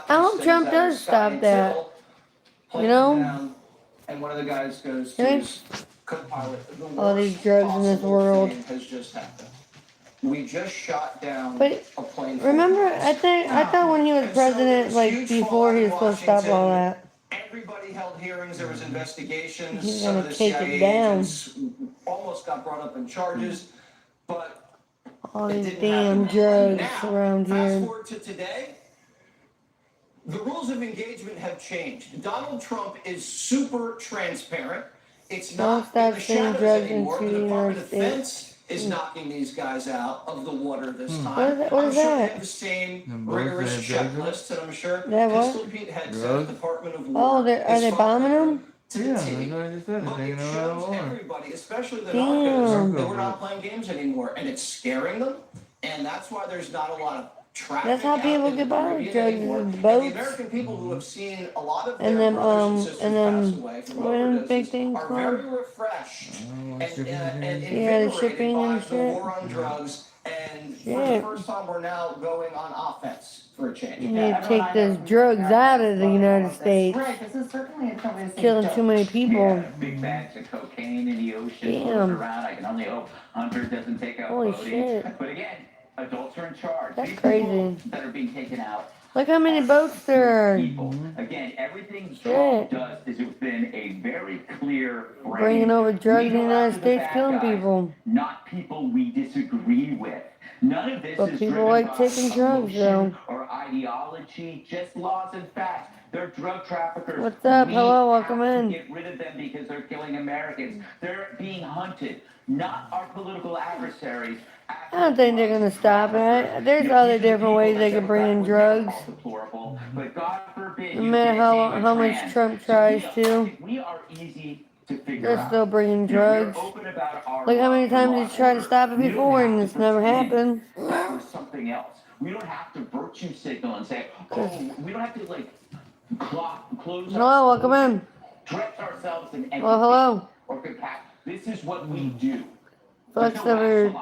I hope Trump does stop that. You know? And one of the guys goes to Okay? his co-pilot. The All these worst drugs in this possible world. thing has just happened. We just shot down But a plane full of remember, missiles. I thought when he was And so there president, was like huge before fallout he in was supposed to stop all Washington. that. Everybody held hearings. There was investigations. He's Some gonna of the take it CIA down. agents almost got brought up in charges, but All it these didn't happen. damn drugs Now, around fast here. forward to today. The rules of engagement have changed. Donald Trump is super transparent. It's Don't not in stop the sending shadows drugs anymore. into The the Department United of States. Defense is knocking these guys out of the water this What time. is that? What I'm is sure they that? have the same Them both rigorous have drugs in it? checklists, and I'm sure That what? Pistol Pete head said Drugs? Department of Oh, War are is they bombing following them? to Yeah, the that's T. what I just said. They're But taking it them out of shows the water. everybody, especially the Damn. narcos, that we're not playing games anymore, and it's scaring them, and that's why there's not a lot of traffic That's how out people in the get by with Caribbean drugs anymore. in the And the boats. American people who have seen a lot of And their them, brothers and and sisters them, pass away from what are them big overdoses things are called? very refreshed Oh, and shipping and containers? Yeah, the invigorated shipping by and the shit. war on drugs. And for the Shit. first time, we're now going on offense for a change. You need to take those drugs out of the United States. Right, this is certainly a different way Killing too many people. Yeah, big bags of cocaine in the ocean Damn. floating around. I can only hope Hunter doesn't take out Holy boating. shit. But again, adults are in charge. That's These crazy. people that are being taken out Look how many boats there are. people. Again, everything Shit. Trump does is within a very clear frame. Bringing over drugs We in the go United after the States, bad killing guys, people. not people we disagree with. None of this But is people driven like by taking drugs, emotion though. or ideology, just laws and facts. They're drug traffickers. What's up? We Hello, welcome have to in. get rid of them because they're killing Americans. They're being hunted, not our political adversaries. I don't think they're gonna stop it. There's other different ways they can bring in drugs. But God forbid No you matter can't how name a much trans. Trump So tries to, we are easy to figure they're out. still bringing You know, we're drugs. open about our Look how many love for times law he's tried to order. stop it We don't before have and to it's never pretend happened. that we're something else. We don't have to virtue signal and say, oh, we don't have to like close Hello, welcome in. dress ourselves in anything Well, hello. or compact. This is what we do. Folks that are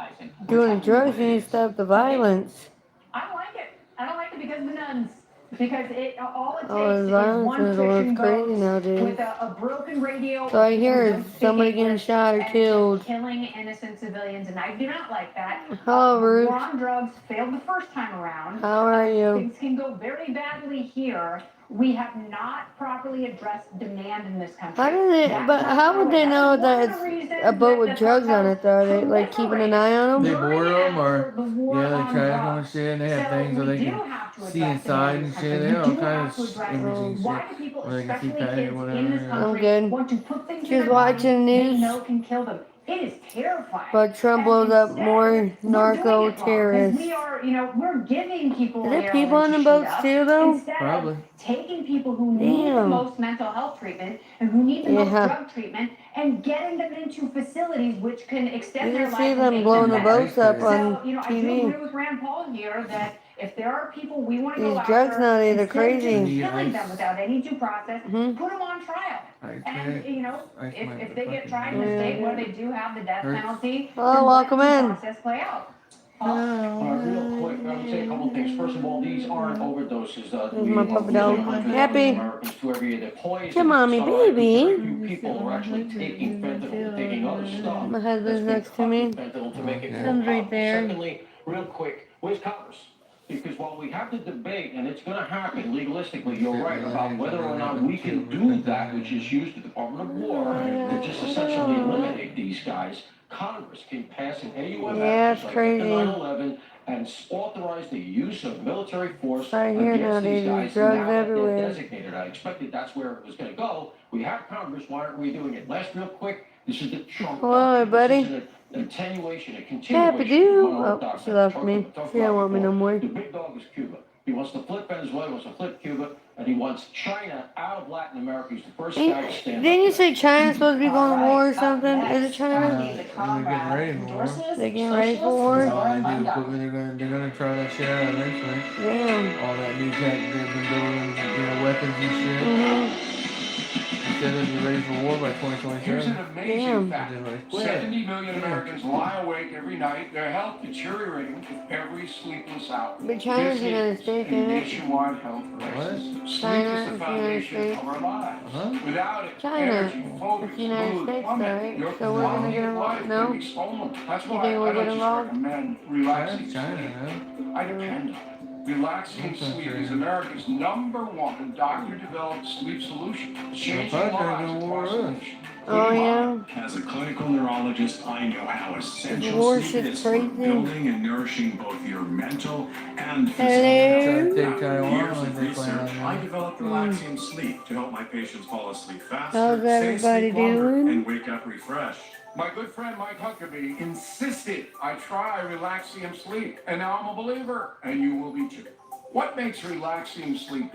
doing drugs, you need to stop the violence. I like it. I don't like it because of the nuns. Because all it takes Oh, the is violence one is a little fishing crazy boat nowadays. with a broken radio. So I hear or is don't speak somebody getting English, shot or and killed. killing innocent civilians, and I do not like that. Hello, Ruth. War on drugs failed the first time around. How are you? Things can go very badly here. We have not properly addressed demand in this country. How do they? But how would they know that it's a boat with drugs on it? Though are they like keeping an eye on They them? board them, or yeah, they track them and shit. And they have things where they can see inside and shit. They have all kinds of imaging shit Why do people, where they can see especially past kids or in whatever. this Yeah. I'm country, good. want to put things in Just their bodies watching they news. know can kill them? It is terrifying. But Trump blows up more narco terrorists. We are, we're giving people Is there heroin people on to the shoot boats up too, though? instead Probably. of taking people who need the Damn. most mental health treatment and who need the most Yeah. drug treatment and getting them into facilities which can extend You their just life see and them make blowing the them better. boats up on So, I do TV. agree with Rand Paul here that if there are people we want to go These after, drugs nowadays are instead of just crazy. killing them without any due process, Mhm. put them on trial. I And, I if they get tried in a state where they do have the death Hurts. penalty, Hello, then welcome let the in. process play out. Real quick, I would say a couple things. First of all, these aren't overdoses. There's my puppy dog. Happy. Americans to every year. They're poisoned. Come on, me Very baby. few people are actually taking fentanyl, taking other stuff. My husband's that's been next to me. cut with fentanyl to make it more Son's right powerful. there. Secondly, real quick, where's Congress? Because while we have the debate, and it's going to happen legalistically, you're right about whether or not we can do that, which is use the Department of War to just essentially eliminate these guys. Congress can pass an AUMF, Yeah, it's just like crazy. after 9/11, and authorize the use of military force Right here against nowadays, these there's guys drugs now that they're everywhere. designated. I expected that's where it was going to go. We have Congress. Why aren't we doing it? Last, real quick, this is the Trump. Hello, doctrine. buddy. This is an attenuation, a Happy continuation. do. of our Oh, doctrine. she left Talk- me. talk She don't about want me no before. more. The big dog is Cuba. He wants to flip Venezuela, wants to flip Cuba, and he wants China out of Latin America. He's the first guy to stand Didn't you up. say China's supposed to be going to war or something? Is it Yeah, China? they're getting ready for war. They're getting ready for war? All they do equipment, they're gonna try that shit out eventually. Damn. All that new tech they've been building, weapons and shit. Mhm. He said they'd be ready for war by Here's an 2027. amazing Damn. fact. They're like, quit. 70 million Americans lie awake every night, their health deteriorating with every sleepless hour. But China's the United This States, is a isn't it? nationwide health crisis. Sleep China is is the the United foundation States. of our lives. Uh-huh. Without it, China. energy, focus, It's the United mood, States, plummet. right? Your So we're gonna quality get of involved? life No? can be stolen. That's You why think we'll I get don't just involved? recommend relaxing That's China, sleep. man. I depend on it. Relaxing That's sleep okay. is America's #1 doctor-developed sleep solution. Changing Padre lives gonna across war the us. nation. Oh, yeah. As a clinical neurologist, I know how The essential war sleep shit's is for crazy. building and nourishing both your mental and physical Hello? health. Take After Taiwan years like of they plan research, on I doing. developed Relaxium Sleep to help my patients fall asleep faster, How's stay everybody asleep longer, doing? and wake up refreshed. My good friend Mike Huckabee insisted I try Relaxium Sleep, and now I'm a believer, and you will be too. What makes Relaxium Sleep different?